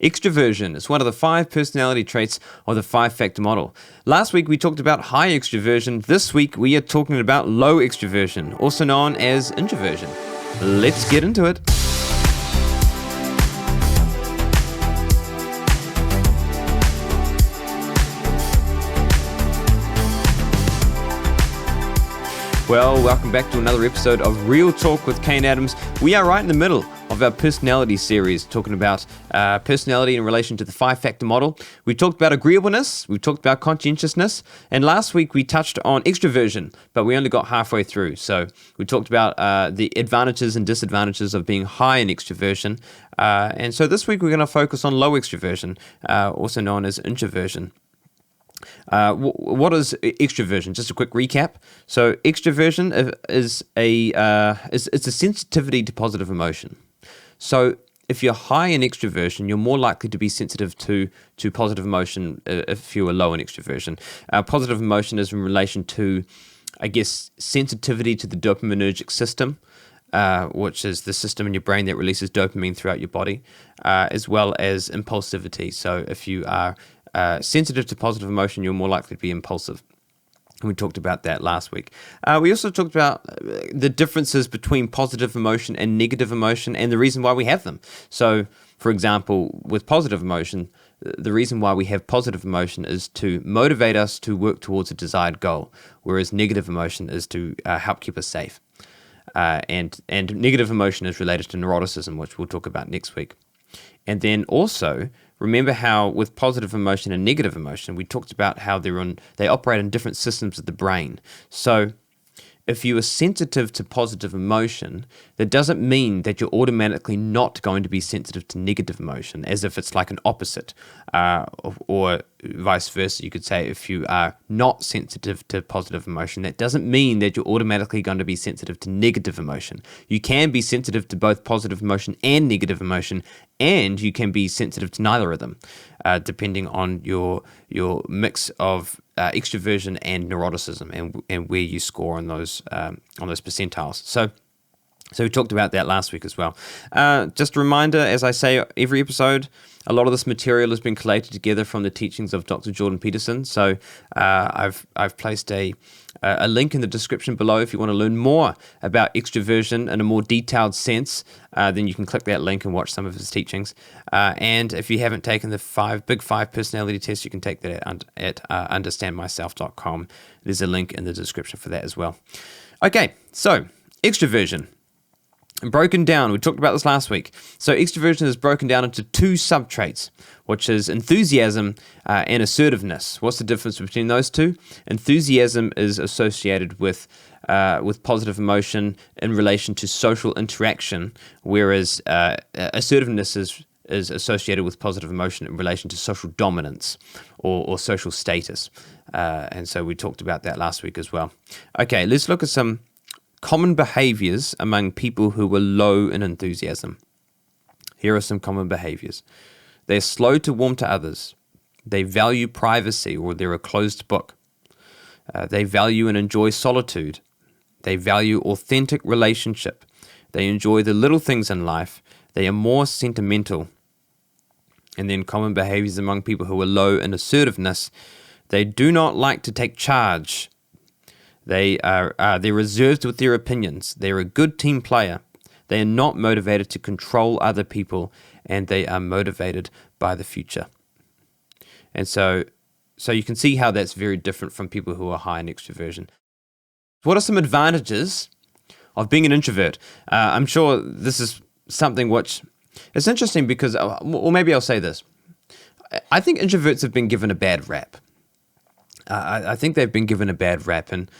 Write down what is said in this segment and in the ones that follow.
Extraversion is one of the 5 personality traits of the 5-factor model. Last week we talked about high extraversion. This week we are talking about low extraversion, also known as introversion. Let's get into it. Well, welcome back to another episode of Real Talk with Kane Adams. We are right in the middle of our personality series, talking about personality in relation to the 5-factor model. We talked about agreeableness, we talked about conscientiousness, and last week we touched on extraversion, but we only got halfway through. So we talked about the advantages and disadvantages of being high in extraversion, and so this week we're going to focus on low extraversion, also known as introversion. What is extraversion? Just a quick recap. So extraversion is a sensitivity to positive emotion. So if you're high in extraversion, you're more likely to be sensitive to positive emotion if you are low in extraversion. Positive emotion is in relation to, I guess, sensitivity to the dopaminergic system, which is the system in your brain that releases dopamine throughout your body, as well as impulsivity. So if you are sensitive to positive emotion, you're more likely to be impulsive. And we talked about that last week. We also talked about the differences between positive emotion and negative emotion and the reason why we have them. So, for example, with positive emotion, the reason why we have positive emotion is to motivate us to work towards a desired goal, whereas negative emotion is to help keep us safe. And negative emotion is related to neuroticism, which we'll talk about next week. And then also, remember how with positive emotion and negative emotion, we talked about how they operate in different systems of the brain. So if you are sensitive to positive emotion, that doesn't mean that you're automatically not going to be sensitive to negative emotion, as if it's like an opposite, or vice versa. You could say if you are not sensitive to positive emotion, that doesn't mean that you're automatically going to be sensitive to negative emotion. You can be sensitive to both positive emotion and negative emotion, and you can be sensitive to neither of them, depending on your mix of extraversion and neuroticism, and where you score on those percentiles. So we talked about that last week as well. Just a reminder, as I say every episode, a lot of this material has been collated together from the teachings of Dr. Jordan Peterson. So I've placed a link in the description below if you want to learn more about extraversion in a more detailed sense. Then you can click that link and watch some of his teachings. And if you haven't taken the Big 5 personality test, you can take that at understandmyself.com. There's a link in the description for that as well. Okay, so extraversion. Broken down, we talked about this last week. So extraversion is broken down into 2 subtraits, which is enthusiasm and assertiveness. What's the difference between those two? Enthusiasm is associated with positive emotion in relation to social interaction, whereas assertiveness is associated with positive emotion in relation to social dominance or social status. And so we talked about that last week as well. Okay, let's look at some common behaviours among people who were low in enthusiasm. Here are some common behaviours. They're slow to warm to others. They value privacy, or they're a closed book. They value and enjoy solitude. They value authentic relationship. They enjoy the little things in life. They are more sentimental. And then common behaviours among people who are low in assertiveness. They do not like to take charge. They're reserved with their opinions. They're a good team player. They are not motivated to control other people, and they are motivated by the future. And so you can see how that's very different from people who are high in extroversion. What are some advantages of being an introvert? I'm sure this is something which is interesting because, or maybe I'll say this. I think introverts have been given a bad rap. I think they've been given a bad rap, and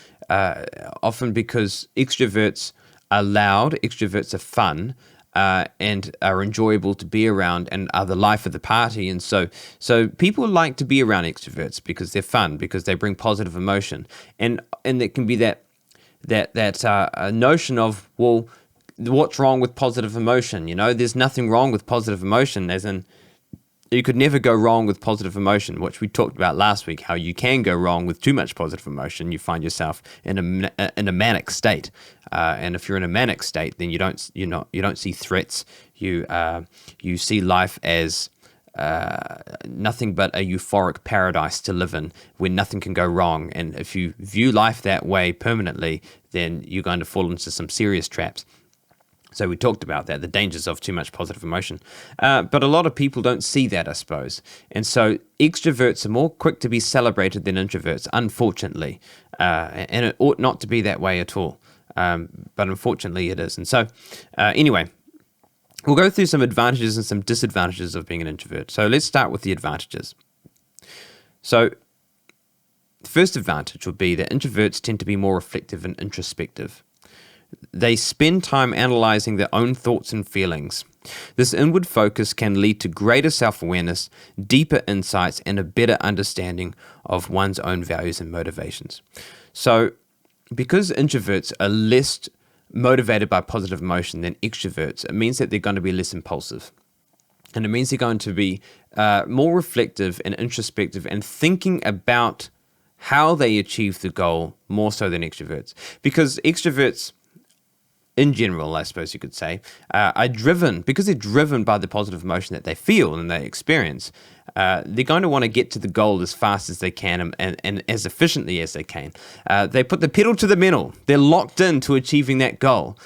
often because extroverts are loud, extroverts are fun, and are enjoyable to be around and are the life of the party. And so people like to be around extroverts because they're fun, because they bring positive emotion. And it can be that notion of, well, what's wrong with positive emotion? You know, there's nothing wrong with positive emotion, as in, you could never go wrong with positive emotion, which we talked about last week, how you can go wrong with too much positive emotion. You find yourself in a manic state. And if you're in a manic state, then you don't see threats. You see life as nothing but a euphoric paradise to live in where nothing can go wrong. And if you view life that way permanently, then you're going to fall into some serious traps. So we talked about that, the dangers of too much positive emotion. But a lot of people don't see that, I suppose. And so extroverts are more quick to be celebrated than introverts, unfortunately. And it ought not to be that way at all. But unfortunately it is. And so anyway, we'll go through some advantages and some disadvantages of being an introvert. So let's start with the advantages. So the first advantage would be that introverts tend to be more reflective and introspective. They spend time analyzing their own thoughts and feelings. This inward focus can lead to greater self-awareness, deeper insights, and a better understanding of one's own values and motivations. So, because introverts are less motivated by positive emotion than extroverts, it means that they're going to be less impulsive. And it means they're going to be more reflective and introspective and thinking about how they achieve the goal more so than extroverts. Because extroverts, in general, I suppose you could say, are driven, because they're driven by the positive emotion that they feel and they experience, they're going to want to get to the goal as fast as they can and as efficiently as they can. They put the pedal to the metal. They're locked into achieving that goal,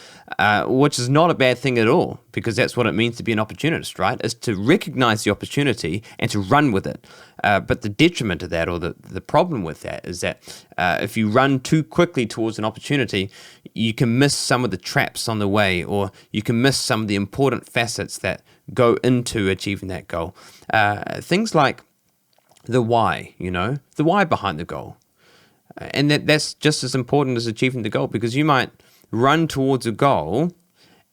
which is not a bad thing at all, because that's what it means to be an opportunist, right? Is to recognize the opportunity and to run with it. But the detriment of that, or the problem with that, is that if you run too quickly towards an opportunity, you can miss some of the traps on the way, or you can miss some of the important facets that go into achieving that goal. Things like the why, the why behind the goal. And that's just as important as achieving the goal, because you might run towards a goal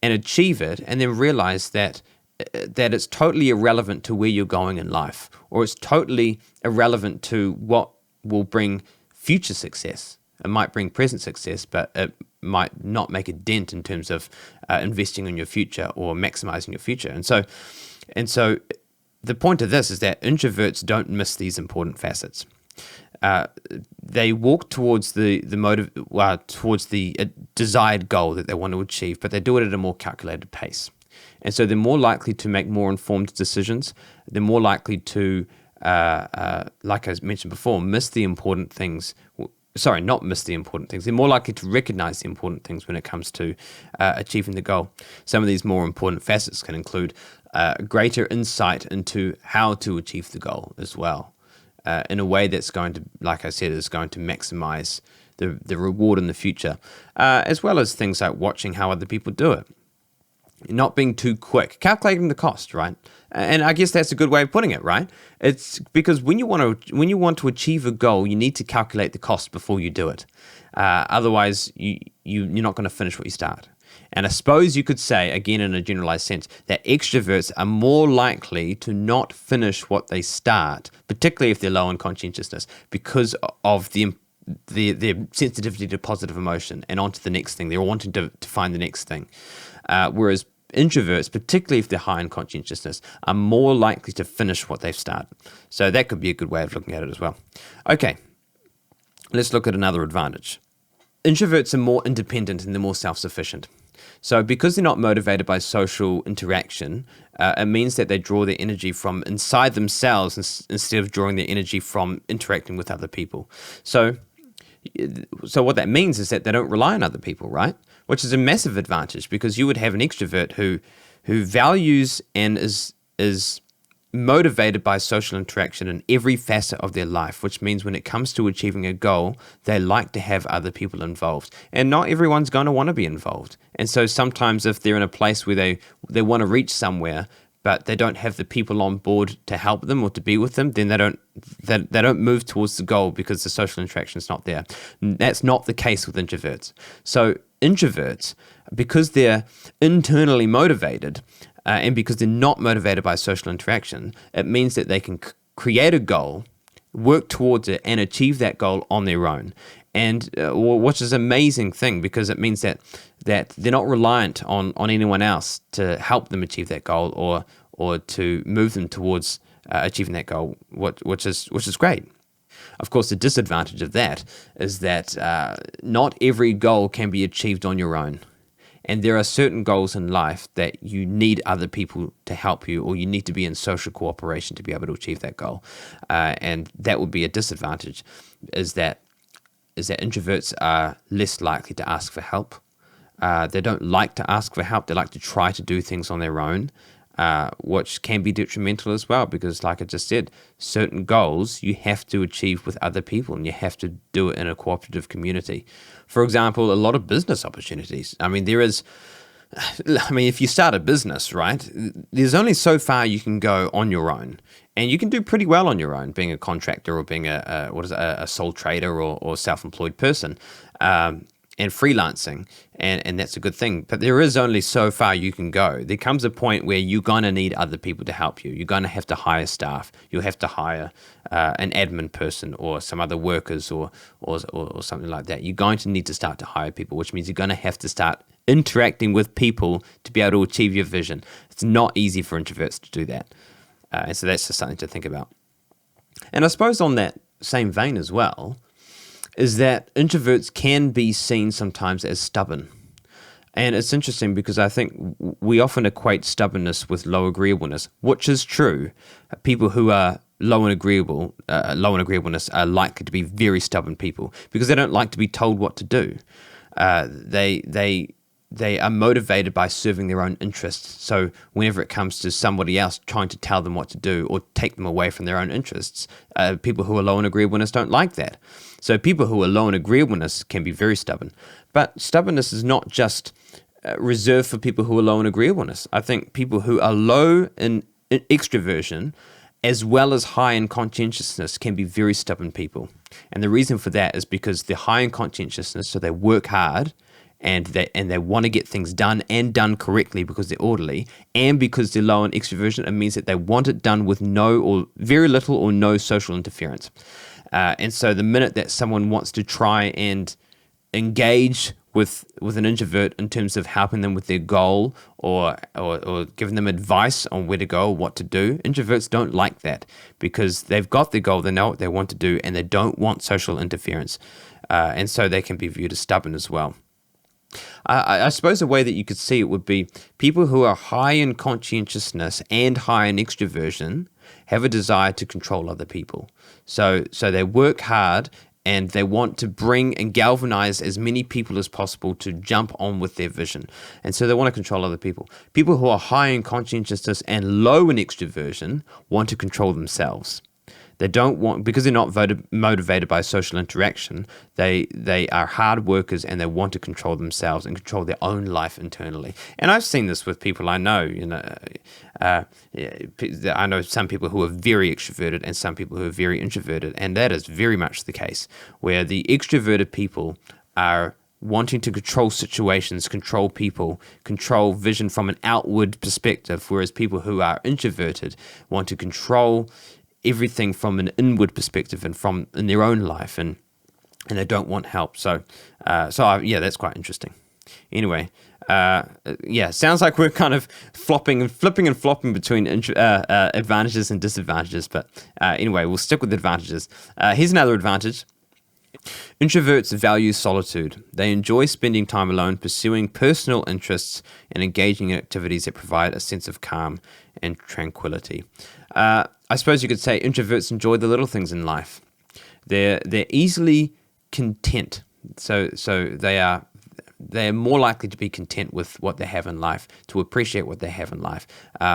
and achieve it and then realize that it's totally irrelevant to where you're going in life, or it's totally irrelevant to what will bring future success. It might bring present success, but it might not make a dent in terms of investing in your future or maximizing your future. And so the point of this is that introverts don't miss these important facets. They walk towards the desired goal that they want to achieve, but they do it at a more calculated pace. And so they're more likely to make more informed decisions. They're more likely to, like I mentioned before, miss the important things. Sorry, not miss the important things. They're more likely to recognize the important things when it comes to achieving the goal. Some of these more important facets can include greater insight into how to achieve the goal as well, in a way that's going to, like I said, is going to maximize the reward in the future, as well as things like watching how other people do it. Not being too quick, calculating the cost, right? And I guess that's a good way of putting it, right? It's because when you want to achieve a goal, you need to calculate the cost before you do it. Otherwise, you're not going to finish what you start. And I suppose you could say, again in a generalized sense, that extroverts are more likely to not finish what they start, particularly if they're low in conscientiousness, because of their sensitivity to positive emotion and on to the next thing. They're wanting to find the next thing. Whereas introverts, particularly if they're high in conscientiousness, are more likely to finish what they've started. So that could be a good way of looking at it as well. Okay, let's look at another advantage. Introverts are more independent and they're more self-sufficient. So because they're not motivated by social interaction, it means that they draw their energy from inside themselves instead of drawing their energy from interacting with other people. So what that means is that they don't rely on other people, right? Which is a massive advantage, because you would have an extrovert who values and is motivated by social interaction in every facet of their life, which means when it comes to achieving a goal, they like to have other people involved. And not everyone's going to want to be involved. And so sometimes if they're in a place where they want to reach somewhere, but they don't have the people on board to help them or to be with them, then they don't move towards the goal because the social interaction is not there. That's not the case with introverts. So introverts, because they're internally motivated, and because they're not motivated by social interaction, it means that they can create a goal, work towards it, and achieve that goal on their own. And which is an amazing thing, because it means that they're not reliant on anyone else to help them achieve that goal or to move them towards achieving that goal, which is great. Of course, the disadvantage of that is that not every goal can be achieved on your own. And there are certain goals in life that you need other people to help you, or you need to be in social cooperation to be able to achieve that goal. And that would be a disadvantage, is that introverts are less likely to ask for help. They don't like to ask for help. They like to try to do things on their own, which can be detrimental as well, because like I just said, certain goals you have to achieve with other people, and you have to do it in a cooperative community. For example, a lot of business opportunities. If you start a business, right, there's only so far you can go on your own. And you can do pretty well on your own, being a contractor or being a sole trader or self-employed person, and freelancing, and that's a good thing. But there is only so far you can go. There comes a point where you're going to need other people to help you. You're going to have to hire staff. You'll have to hire an admin person or some other workers or something like that. You're going to need to start to hire people, which means you're going to have to start interacting with people to be able to achieve your vision. It's not easy for introverts to do that. And so that's just something to think about. And I suppose on that same vein as well, is that introverts can be seen sometimes as stubborn. And it's interesting because I think we often equate stubbornness with low agreeableness, which is true. People who are low in agreeableness are likely to be very stubborn people because they don't like to be told what to do. They are motivated by serving their own interests. So whenever it comes to somebody else trying to tell them what to do or take them away from their own interests, people who are low in agreeableness don't like that. So people who are low in agreeableness can be very stubborn. But stubbornness is not just reserved for people who are low in agreeableness. I think people who are low in extraversion as well as high in conscientiousness can be very stubborn people. And the reason for that is because they're high in conscientiousness, so they work hard, and they want to get things done and done correctly because they're orderly, and because they're low in extraversion, it means that they want it done with no or very little or no social interference. And so the minute that someone wants to try and engage with an introvert in terms of helping them with their goal or giving them advice on where to go or what to do, introverts don't like that because they've got their goal, they know what they want to do, and they don't want social interference. And so they can be viewed as stubborn as well. I suppose a way that you could see it would be people who are high in conscientiousness and high in extraversion have a desire to control other people. So they work hard and they want to bring and galvanize as many people as possible to jump on with their vision. And so they want to control other people. People who are high in conscientiousness and low in extraversion want to control themselves. They don't want, because they're not motivated by social interaction, they are hard workers and they want to control themselves and control their own life internally. And I've seen this with people I know. I know some people who are very extroverted and some people who are very introverted, and that is very much the case, where the extroverted people are wanting to control situations, control people, control vision from an outward perspective, whereas people who are introverted want to control everything from an inward perspective and from in their own life, and they don't want help. So that's quite interesting. Anyway, sounds like we're kind of flipping and flopping between advantages and disadvantages. But anyway, we'll stick with advantages. Here's another advantage. Introverts value solitude. They enjoy spending time alone, pursuing personal interests, and engaging in activities that provide a sense of calm and tranquility. I suppose you could say introverts enjoy the little things in life. They're easily content. So they're more likely to be content with what they have in life, to appreciate what they have in life,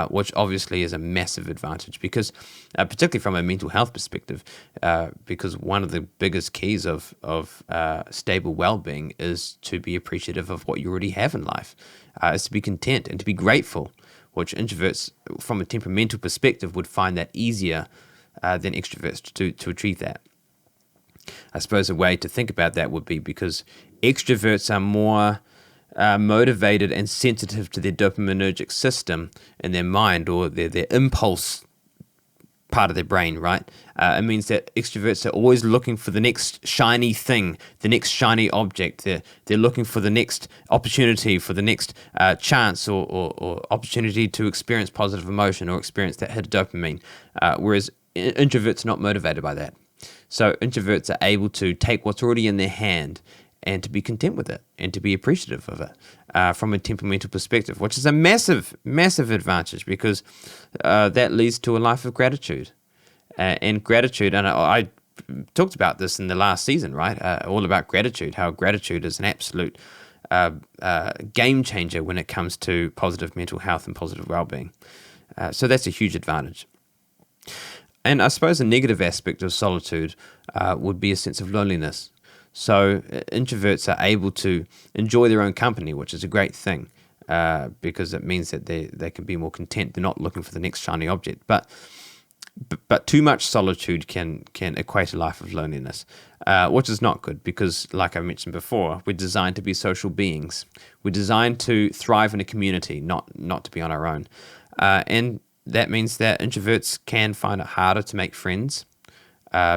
which obviously is a massive advantage because, particularly from a mental health perspective, because one of the biggest keys of stable well-being is to be appreciative of what you already have in life, is to be content and to be grateful, which introverts, from a temperamental perspective, would find that easier than extroverts to achieve that. I suppose a way to think about that would be because extroverts are more motivated and sensitive to their dopaminergic system in their mind, or their impulse part of their brain, right? It means that extroverts are always looking for the next shiny thing, the next shiny object. They're looking for the next opportunity, for the next chance or opportunity to experience positive emotion or experience that hit of dopamine, whereas introverts are not motivated by that. So introverts are able to take what's already in their hand and to be content with it and to be appreciative of it from a temperamental perspective, which is a massive, massive advantage because that leads to a life of gratitude. And gratitude, and I talked about this in the last season, right? All about gratitude, how gratitude is an absolute game changer when it comes to positive mental health and positive well-being. So that's a huge advantage. And I suppose a negative aspect of solitude would be a sense of loneliness. So introverts are able to enjoy their own company, which is a great thing because it means that they can be more content. They're not looking for the next shiny object. But too much solitude can equate a life of loneliness, which is not good because, like I mentioned before, we're designed to be social beings. We're designed to thrive in a community, not to be on our own. And that means that introverts can find it harder to make friends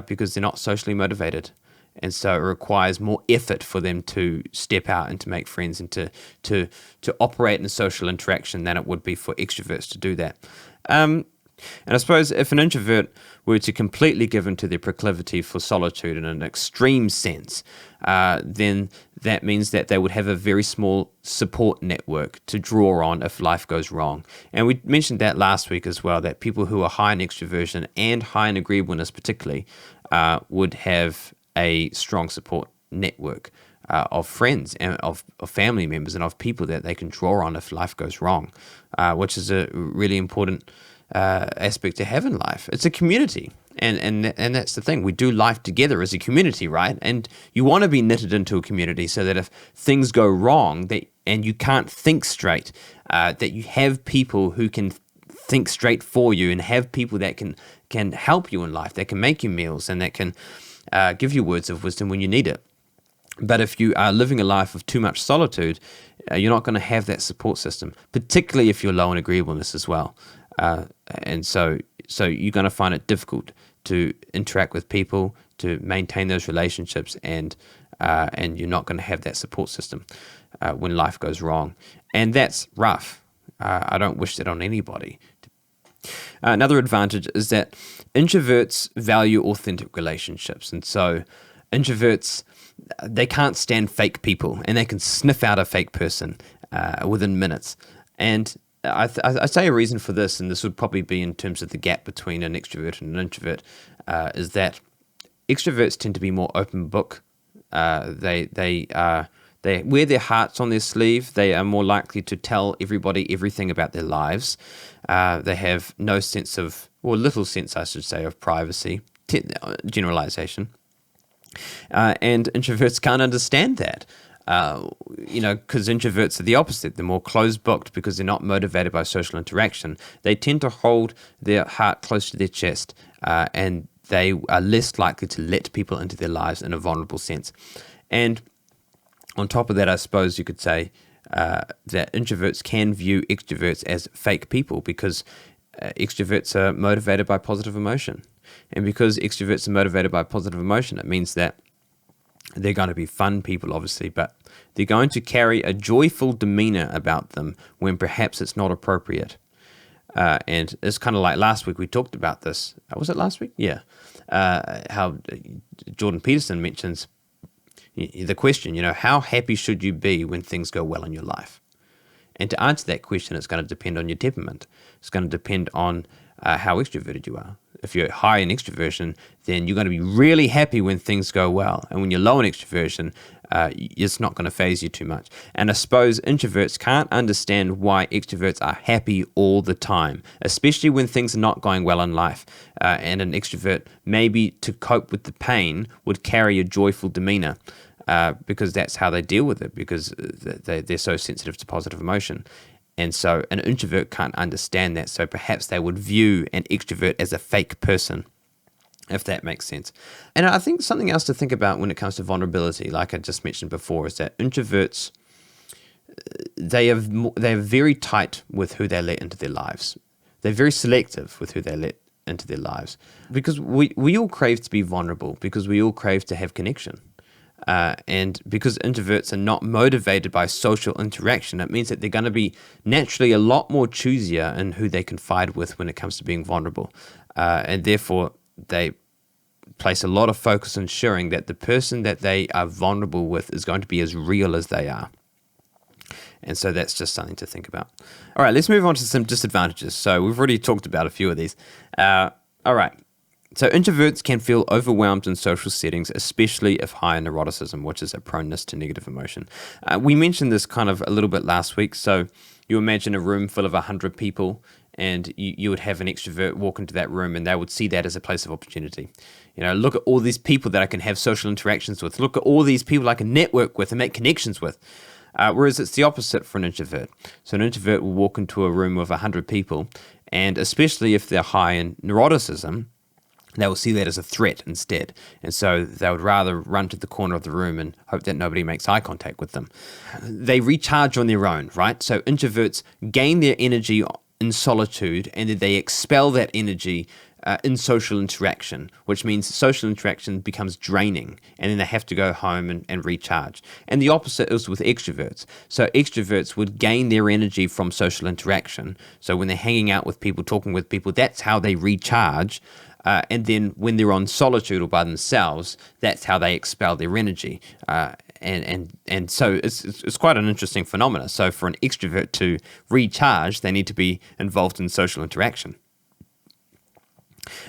because they're not socially motivated. And so it requires more effort for them to step out and to make friends and to operate in social interaction than it would be for extroverts to do that. And I suppose if an introvert were to completely give into their proclivity for solitude in an extreme sense, then that means that they would have a very small support network to draw on if life goes wrong. And we mentioned that last week as well, that people who are high in extroversion and high in agreeableness particularly would have a strong support network of friends and of family members and of people that they can draw on if life goes wrong, which is a really important aspect to have in life. It's a community, and that's the thing. We do life together as a community, right? And you want to be knitted into a community so that if things go wrong and you can't think straight, that you have people who can think straight for you and have people that can help you in life, that can make you meals and that can give you words of wisdom when you need it. But if you are living a life of too much solitude, you're not going to have that support system, particularly if you're low in agreeableness as well. And so you're going to find it difficult to interact with people, to maintain those relationships, and you're not going to have that support system when life goes wrong. And that's rough. I don't wish that on anybody. Another advantage is that introverts value authentic relationships. And so introverts, they can't stand fake people, and they can sniff out a fake person within minutes. And I say a reason for this, and this would probably be in terms of the gap between an extrovert and an introvert, is that extroverts tend to be more open book. They wear their hearts on their sleeve. They are more likely to tell everybody everything about their lives. They have no sense of, or little sense, I should say, of privacy, generalization. And introverts can't understand that. Because introverts are the opposite. They're more closed-booked because they're not motivated by social interaction. They tend to hold their heart close to their chest, and they are less likely to let people into their lives in a vulnerable sense. And on top of that, I suppose you could say that introverts can view extroverts as fake people because extroverts are motivated by positive emotion. And because extroverts are motivated by positive emotion, it means that they're going to be fun people, obviously, but they're going to carry a joyful demeanor about them when perhaps it's not appropriate. And it's kind of like last week we talked about this. Was it last week? Yeah. How Jordan Peterson mentions the question, how happy should you be when things go well in your life? And to answer that question, it's going to depend on your temperament. It's going to depend on how extroverted you are. If you're high in extroversion, then you're going to be really happy when things go well. And when you're low in extroversion, it's not going to faze you too much. And I suppose introverts can't understand why extroverts are happy all the time, especially when things are not going well in life. And an extrovert, maybe to cope with the pain, would carry a joyful demeanor because that's how they deal with it, because they're so sensitive to positive emotion. And so an introvert can't understand that. So perhaps they would view an extrovert as a fake person, if that makes sense. And I think something else to think about when it comes to vulnerability, like I just mentioned before, is that introverts, they're very tight with who they let into their lives. They're very selective with who they let into their lives. Because we all crave to be vulnerable, because we all crave to have connection. And because introverts are not motivated by social interaction, it means that they're going to be naturally a lot more choosier in who they confide with when it comes to being vulnerable. And therefore, they place a lot of focus on ensuring that the person that they are vulnerable with is going to be as real as they are. And so that's just something to think about. All right, let's move on to some disadvantages. So we've already talked about a few of these. All right. So introverts can feel overwhelmed in social settings, especially if high in neuroticism, which is a proneness to negative emotion. We mentioned this kind of a little bit last week. So you imagine a room full of 100 people, and you would have an extrovert walk into that room, and they would see that as a place of opportunity. Look at all these people that I can have social interactions with. Look at all these people I can network with and make connections with. Whereas it's the opposite for an introvert. So an introvert will walk into a room with 100 people, and especially if they're high in neuroticism, they will see that as a threat instead. And so they would rather run to the corner of the room and hope that nobody makes eye contact with them. They recharge on their own, right? So introverts gain their energy in solitude, and then they expel that energy in social interaction, which means social interaction becomes draining, and then they have to go home and recharge. And the opposite is with extroverts. So extroverts would gain their energy from social interaction. So when they're hanging out with people, talking with people, that's how they recharge. And then when they're on solitude or by themselves, that's how they expel their energy. And so it's quite an interesting phenomenon. So for an extrovert to recharge, they need to be involved in social interaction.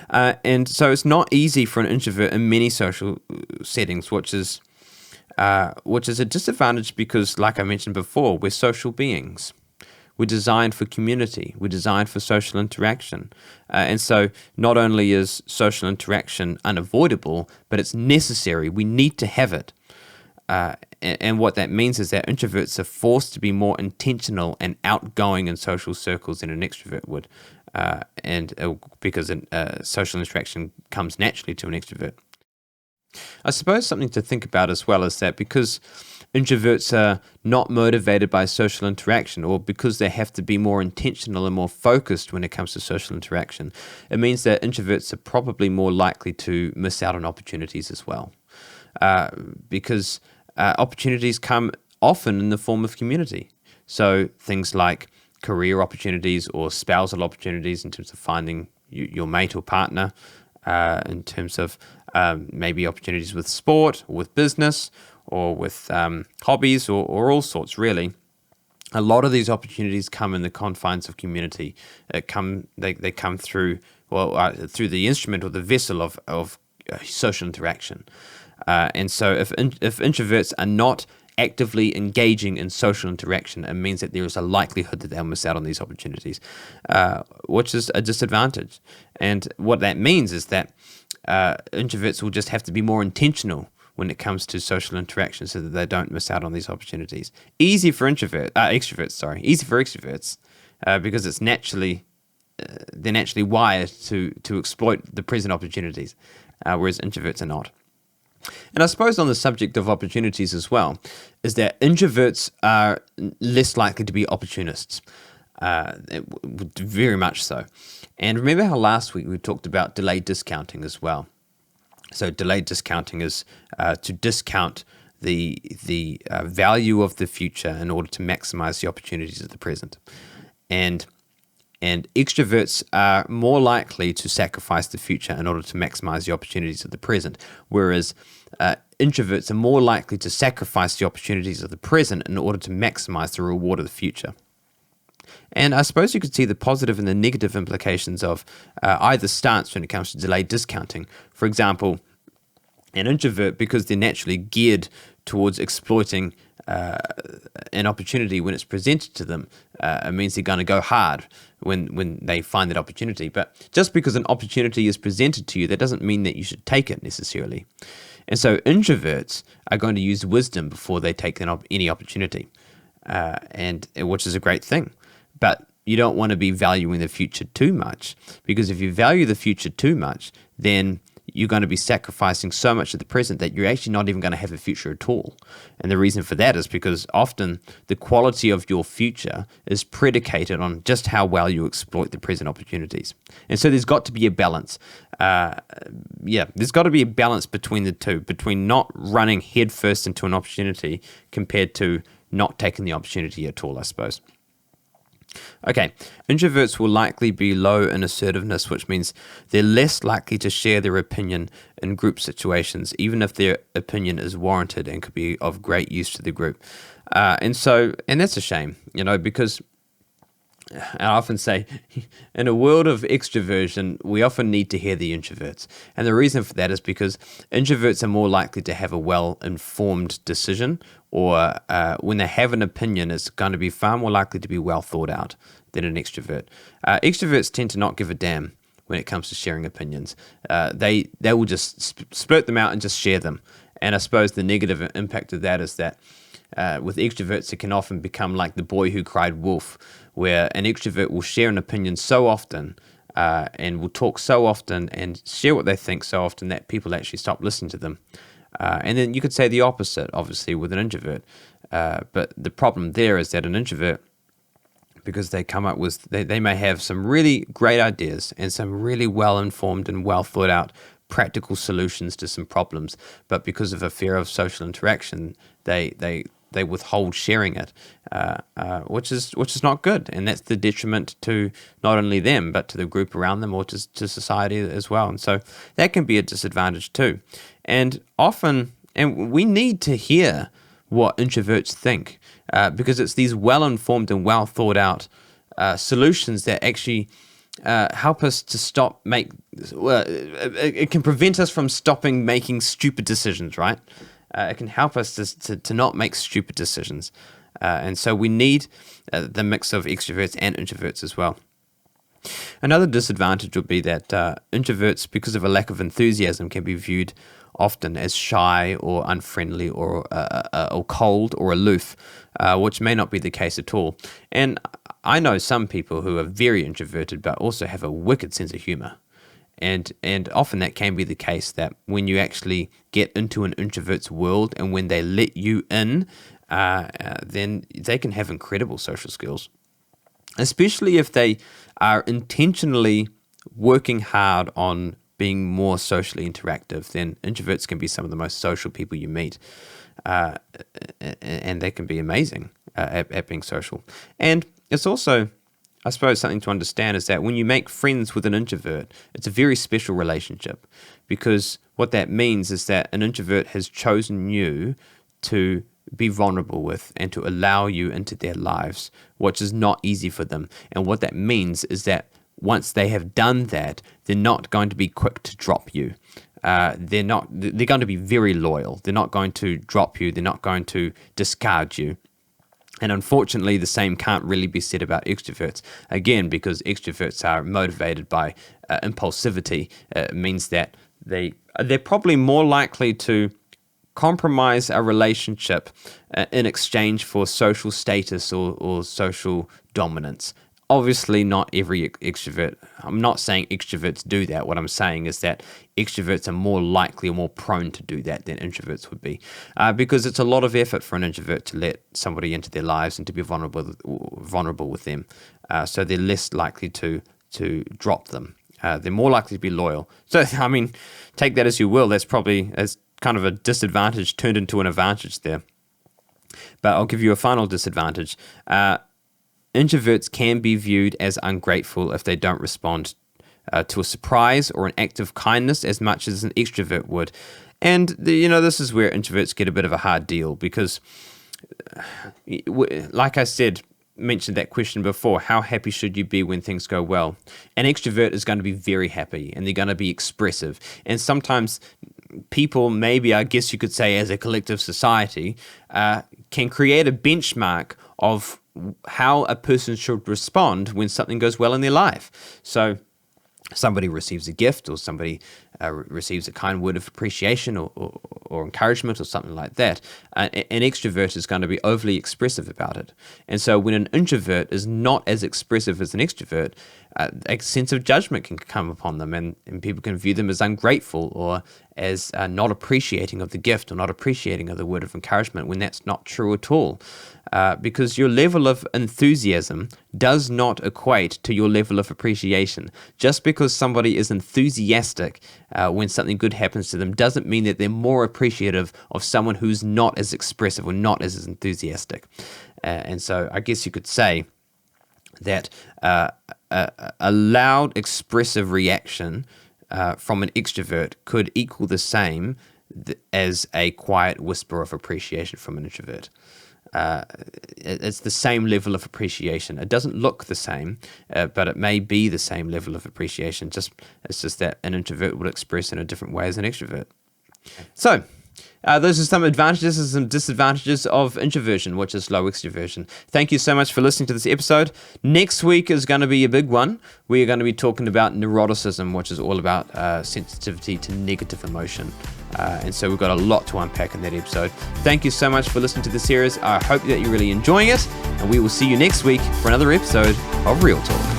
And so it's not easy for an introvert in many social settings, which is a disadvantage because, like I mentioned before, we're social beings. We're designed for community. We're designed for social interaction. And so not only is social interaction unavoidable, but it's necessary. We need to have it. And what that means is that introverts are forced to be more intentional and outgoing in social circles than an extrovert would. Because social interaction comes naturally to an extrovert. I suppose something to think about as well is that because introverts are not motivated by social interaction, or because they have to be more intentional and more focused when it comes to social interaction, it means that introverts are probably more likely to miss out on opportunities as well. Because opportunities come often in the form of community. So things like career opportunities or spousal opportunities in terms of finding your mate or partner, in terms of maybe opportunities with sport or with business or with hobbies or all sorts, really. A lot of these opportunities come in the confines of community. They come through through the instrument or the vessel of social interaction. And so if introverts are not actively engaging in social interaction, it means that there is a likelihood that they'll miss out on these opportunities, which is a disadvantage. And what that means is that introverts will just have to be more intentional when it comes to social interaction so that they don't miss out on these opportunities. Easy for extroverts. Easy for extroverts because it's they're naturally wired to exploit the present opportunities, whereas introverts are not. And I suppose on the subject of opportunities as well, is that introverts are less likely to be opportunists, very much so. And remember how last week we talked about delayed discounting as well. So delayed discounting is to discount the value of the future in order to maximize the opportunities of the present. And extroverts are more likely to sacrifice the future in order to maximize the opportunities of the present, whereas introverts are more likely to sacrifice the opportunities of the present in order to maximize the reward of the future. And I suppose you could see the positive and the negative implications of either stance when it comes to delayed discounting. For example, an introvert, because they're naturally geared towards exploiting an opportunity when it's presented to them, it means they're going to go hard when they find that opportunity. But just because an opportunity is presented to you, that doesn't mean that you should take it necessarily. And so introverts are going to use wisdom before they take any opportunity, and which is a great thing. But you don't want to be valuing the future too much, because if you value the future too much, then you're going to be sacrificing so much of the present that you're actually not even going to have a future at all. And the reason for that is because often the quality of your future is predicated on just how well you exploit the present opportunities. And so there's got to be a balance. There's got to be a balance between the two, between not running headfirst into an opportunity compared to not taking the opportunity at all, I suppose. Okay, introverts will likely be low in assertiveness, which means they're less likely to share their opinion in group situations, even if their opinion is warranted and could be of great use to the group. And that's a shame, because I often say, in a world of extroversion, we often need to hear the introverts. And the reason for that is because introverts are more likely to have a well-informed decision, or when they have an opinion, it's going to be far more likely to be well thought out than an extrovert. Extroverts tend to not give a damn when it comes to sharing opinions. They will just splurt them out and just share them. And I suppose the negative impact of that is that with extroverts, it can often become like the boy who cried wolf, where an extrovert will share an opinion so often and will talk so often and share what they think so often that people actually stop listening to them. And then you could say the opposite, obviously, with an introvert. But the problem there is that an introvert, because they come up with, they may have some really great ideas and some really well-informed and well-thought-out practical solutions to some problems, but because of a fear of social interaction, they withhold sharing it, which is not good, and that's the detriment to not only them but to the group around them, or to society as well. And so that can be a disadvantage too. And we need to hear what introverts think, because it's these well-informed and well thought out solutions that actually help us to it can prevent us from stopping making stupid decisions, right? It can help us to not make stupid decisions. And so we need the mix of extroverts and introverts as well. Another disadvantage would be that introverts, because of a lack of enthusiasm, can be viewed often as shy or unfriendly or cold or aloof, which may not be the case at all. And I know some people who are very introverted but also have a wicked sense of humor. And often that can be the case, that when you actually get into an introvert's world and when they let you in, then they can have incredible social skills, especially if they are intentionally working hard on being more socially interactive. Then introverts can be some of the most social people you meet, and they can be amazing at being social. And it's also, I suppose, something to understand is that when you make friends with an introvert, it's a very special relationship, because what that means is that an introvert has chosen you to be vulnerable with and to allow you into their lives, which is not easy for them. And what that means is that once they have done that, they're not going to be quick to drop you. They're going to be very loyal. They're not going to drop you. They're not going to discard you. And unfortunately, the same can't really be said about extroverts. Again, because extroverts are motivated by impulsivity, it means that they're probably more likely to compromise a relationship in exchange for social status or social dominance. Obviously, not every extrovert. I'm not saying extroverts do that. What I'm saying is that extroverts are more likely or more prone to do that than introverts would be, because it's a lot of effort for an introvert to let somebody into their lives and to be vulnerable with them. So they're less likely to drop them. They're more likely to be loyal. So, I mean, take that as you will. That's probably as kind of a disadvantage turned into an advantage there. But I'll give you a final disadvantage. Introverts can be viewed as ungrateful if they don't respond to a surprise or an act of kindness as much as an extrovert would. And, this is where introverts get a bit of a hard deal, because, like I mentioned that question before, how happy should you be when things go well? An extrovert is going to be very happy, and they're going to be expressive. And sometimes people, maybe I guess you could say as a collective society, can create a benchmark of how a person should respond when something goes well in their life. So somebody receives a gift, or somebody receives a kind word of appreciation or encouragement or something like that, an extrovert is going to be overly expressive about it. And so when an introvert is not as expressive as an extrovert, a sense of judgment can come upon them, and people can view them as ungrateful or as not appreciating of the gift or not appreciating of the word of encouragement, when that's not true at all. Because your level of enthusiasm does not equate to your level of appreciation. Just because somebody is enthusiastic when something good happens to them doesn't mean that they're more appreciative of someone who's not as expressive or not as enthusiastic. And so I guess you could say that a loud, expressive reaction from an extrovert could equal the same as a quiet whisper of appreciation from an introvert. It's the same level of appreciation. It doesn't look the same, but it may be the same level of appreciation. It's just that an introvert will express in a different way as an extrovert. So, those are some advantages and some disadvantages of introversion, which is low extroversion. Thank you so much for listening to this episode. Next week is going to be a big one. We are going to be talking about neuroticism, which is all about sensitivity to negative emotion. And so we've got a lot to unpack in that episode. Thank you so much for listening to this series. I hope that you're really enjoying it. And we will see you next week for another episode of Real Talk.